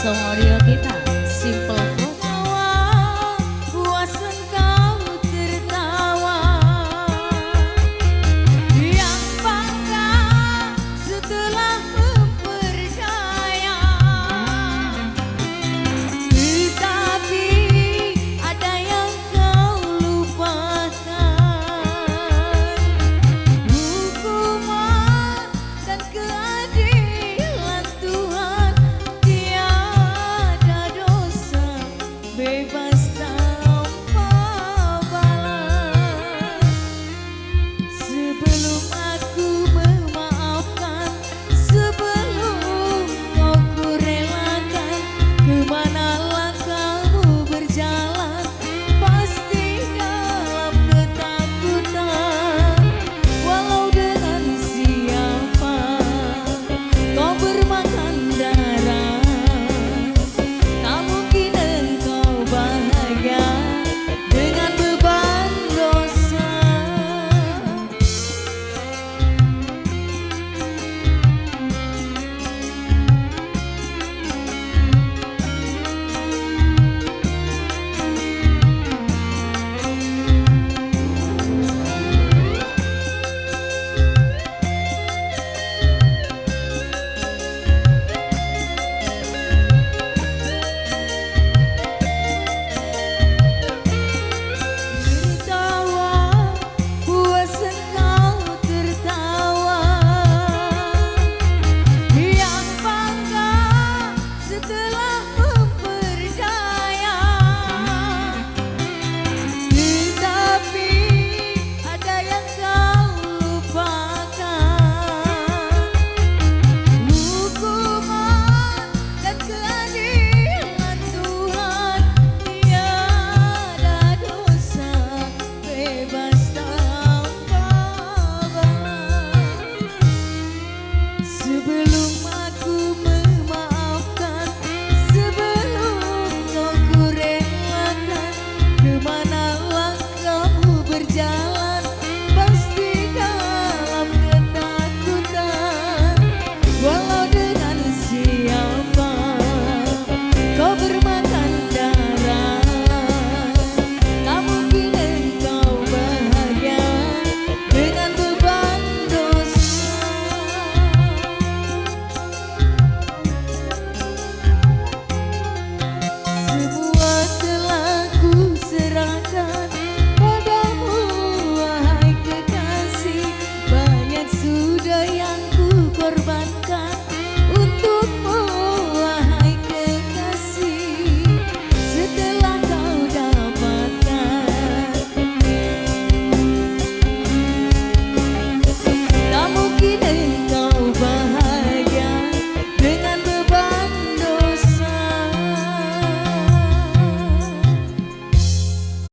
Somalia kita simple tawa, puas engkau tertawa, yang bangga setelah mempercaya. Tetapi ada yang kau lupakan, hukuman dan keadilan Tuhan. Tiada dosa bebas tanpa balas. Sebelum aku memaafkan, sebelum kau kurelakan, kemana langkahmu berjalan, pasti dalam ketakutan. Walau dengan siapa kau bermakan darah, tak mungkin engkau bahagia dengan beban dosa. Tertawa, puas engkau tertawa, yang bangga setelah mempercaya. Tetapi ada yang kau lupakan, hukuman dan keadilan Tuhan. Tiada dosa bebas tanpa balas. Sebelum